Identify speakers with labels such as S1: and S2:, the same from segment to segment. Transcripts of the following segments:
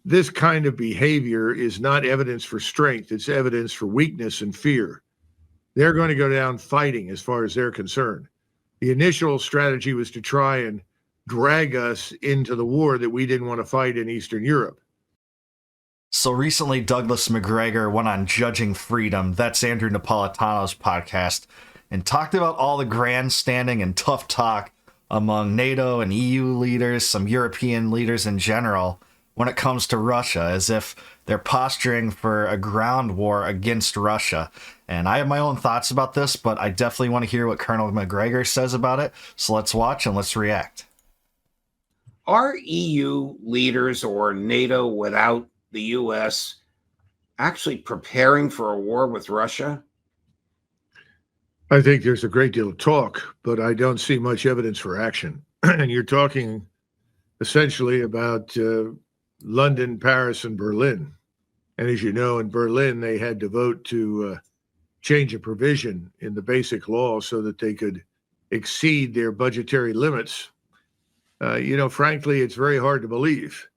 S1: This kind of behavior is not evidence for strength. It's evidence for weakness and fear. They're going to go down fighting as far as they're concerned. The initial strategy was to try and drag us into the war that we didn't want to fight in Eastern Europe.
S2: So recently, Douglas Macgregor went on Judging Freedom, that's Andrew Napolitano's podcast, and talked about all the grandstanding and tough talk among NATO and EU leaders, some European leaders in general, when it comes to Russia, as if they're posturing for a ground war against Russia. And I have my own thoughts about this, but I definitely want to hear what Colonel Macgregor says about it. So let's watch and let's react.
S3: Are EU leaders or NATO without the U.S. actually preparing for a war with Russia?
S1: I think there's a great deal of talk, but I don't see much evidence for action. And you're talking essentially about London, Paris, and Berlin. And as you know, in Berlin, they had to vote to change a provision in the basic law so that they could exceed their budgetary limits. Frankly, it's very hard to believe.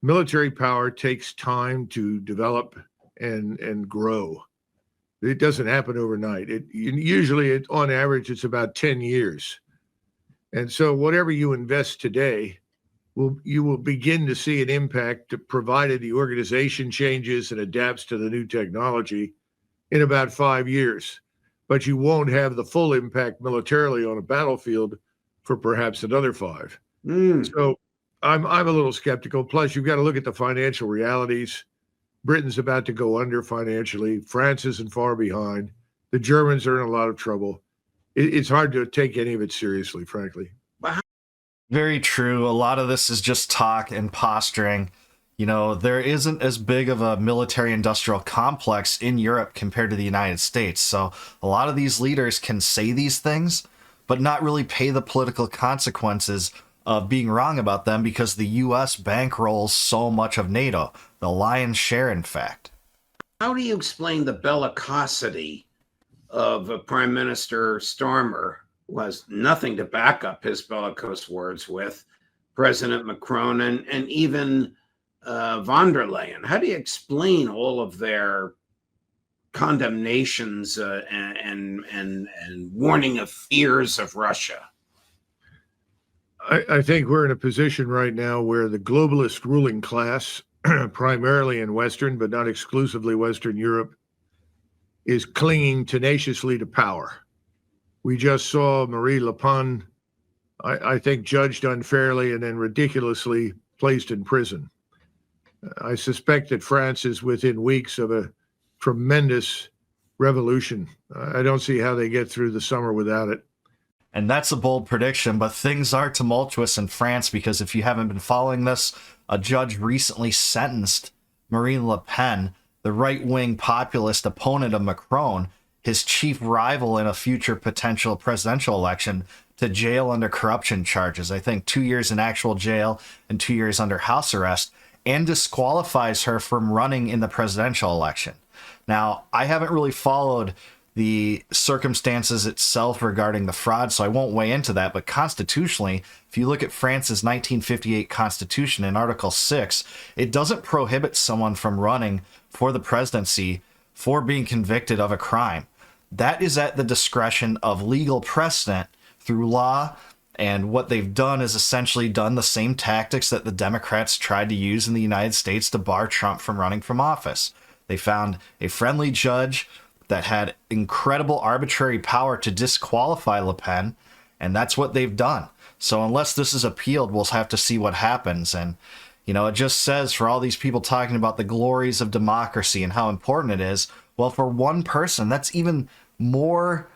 S1: Military power takes time to develop and grow. It doesn't happen overnight. Usually, on average, it's about 10 years. And so whatever you invest today, you will begin to see an impact, provided the organization changes and adapts to the new technology, in about 5 years. But you won't have the full impact militarily on a battlefield for perhaps another 5. So I'm a little skeptical. Plus, you've got to look at the financial realities. Britain's about to go under financially. France isn't far behind. The Germans are in a lot of trouble. It's hard to take any of it seriously, frankly.
S2: Very true. A lot of this is just talk and posturing. There isn't as big of a military-industrial complex in Europe compared to the United States. So a lot of these leaders can say these things, but not really pay the political consequences of being wrong about them, because the U.S. bankrolls so much of NATO, the lion's share, in fact.
S3: How do you explain the bellicosity of Prime Minister Starmer, who has nothing to back up his bellicose words with, President Macron, and even von der Leyen? How do you explain all of their condemnations and warning of fears of Russia?
S1: I think we're in a position right now where the globalist ruling class, primarily in Western, but not exclusively Western Europe, is clinging tenaciously to power. We just saw Marine Le Pen, I think, judged unfairly and then ridiculously placed in prison. I suspect that France is within weeks of a tremendous revolution. I don't see how they get through the summer without it.
S2: And that's a bold prediction, but things are tumultuous in France, because if you haven't been following this, a judge recently sentenced Marine Le Pen, the right-wing populist opponent of Macron, his chief rival in a future potential presidential election, to jail under corruption charges. I think 2 years in actual jail and 2 years under house arrest, and disqualifies her from running in the presidential election. Now, I haven't really followed the circumstances itself regarding the fraud, so I won't weigh into that. But constitutionally, if you look at France's 1958 Constitution in Article 6, it doesn't prohibit someone from running for the presidency for being convicted of a crime. That is at the discretion of legal precedent through law, and what they've done is essentially done the same tactics that the Democrats tried to use in the United States to bar Trump from running from office. They found a friendly judge that had incredible arbitrary power to disqualify Le Pen, and that's what they've done. So unless this is appealed, we'll have to see what happens. And, it just says, for all these people talking about the glories of democracy and how important it is, well, for one person, that's even more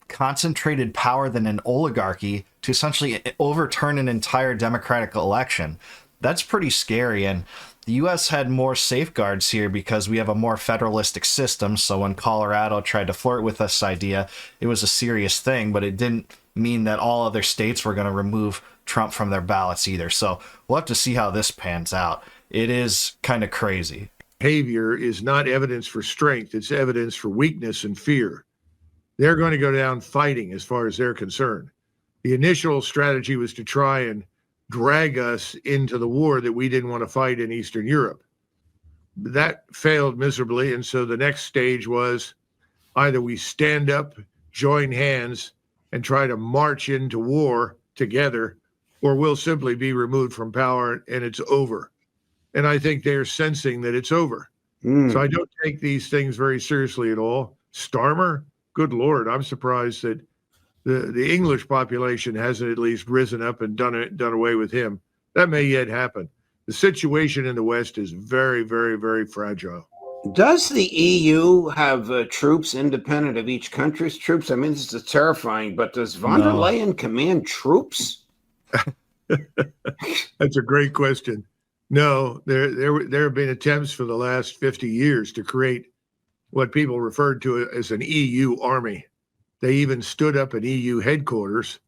S2: concentrated power than an oligarchy to essentially overturn an entire democratic election. That's pretty scary. And the U.S. had more safeguards here because we have a more federalistic system. So when Colorado tried to flirt with this idea, it was a serious thing, but it didn't mean that all other states were going to remove Trump from their ballots either. So we'll have to see how this pans out. It is kind of crazy.
S1: Behavior is not evidence for strength. It's evidence for weakness and fear. They're going to go down fighting as far as they're concerned. The initial strategy was to try and drag us into the war that we didn't want to fight in Eastern Europe. that failed miserably. And so the next stage was either we stand up, join hands, and try to march into war together, or we'll simply be removed from power and it's over. And I think they're sensing that it's over. So I don't take these things very seriously at all. Starmer, good Lord, I'm surprised that the English population hasn't at least risen up and done away with him. That may yet happen. The situation in the West is very, very, very fragile.
S3: Does the EU have troops independent of each country's troops? I mean, this is terrifying, but does von der
S2: No.
S3: Leyen command troops?
S1: That's a great question. No, there have been attempts for the last 50 years to create what people referred to as an EU army. They even stood up an EU headquarters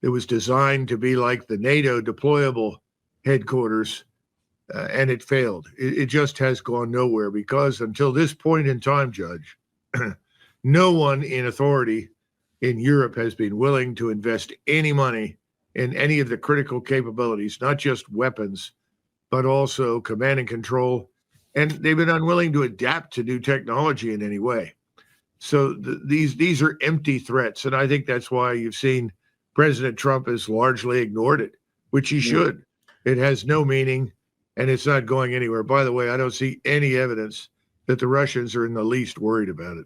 S1: that was designed to be like the NATO deployable headquarters, and it failed. It just has gone nowhere because until this point in time, Judge, no one in authority in Europe has been willing to invest any money in any of the critical capabilities, not just weapons, but also command and control. And they've been unwilling to adapt to new technology in any way. So these are empty threats. And I think that's why you've seen President Trump has largely ignored it, which he should. It has no meaning and it's not going anywhere. By the way, I don't see any evidence that the Russians are in the least worried about it.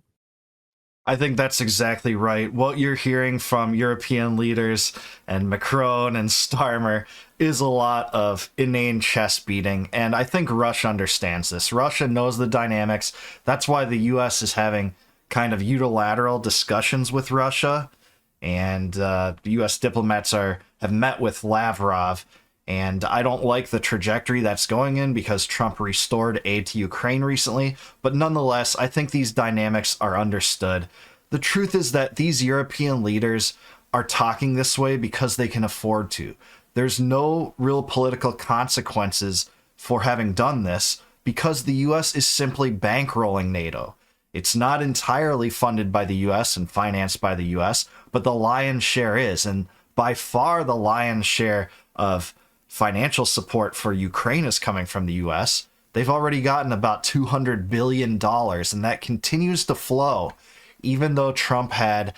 S2: I think that's exactly right. What you're hearing from European leaders and Macron and Starmer is a lot of inane chest beating, and I think Russia understands this. Russia knows the dynamics. That's why the U.S. is having kind of unilateral discussions with Russia, and the U.S. diplomats have met with Lavrov, and I don't like the trajectory that's going in because Trump restored aid to Ukraine recently. But nonetheless, I think these dynamics are understood. The truth is that these European leaders are talking this way because they can afford to. There's no real political consequences for having done this because the US is simply bankrolling NATO. It's not entirely funded by the US and financed by the US, but the lion's share is. And by far the lion's share of financial support for Ukraine is coming from the US. They've already gotten about $200 billion, and that continues to flow, even though Trump had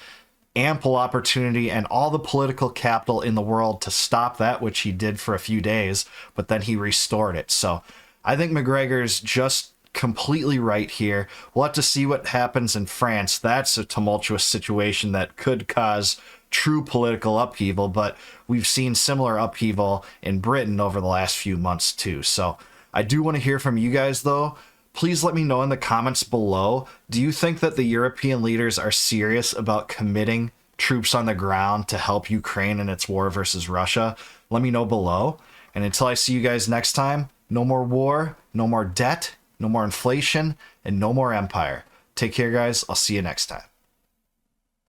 S2: ample opportunity and all the political capital in the world to stop that, which he did for a few days, but then he restored it. So I think Macgregor's just completely right here. We'll have to see what happens in France. That's a tumultuous situation that could cause true political upheaval, but we've seen similar upheaval in Britain over the last few months too. So I do want to hear from you guys though. Please let me know in the comments below. Do you think that the European leaders are serious about committing troops on the ground to help Ukraine in its war versus Russia? Let me know below. And until I see you guys next time, no more war, no more debt, no more inflation, and no more empire. Take care, guys. I'll see you next time.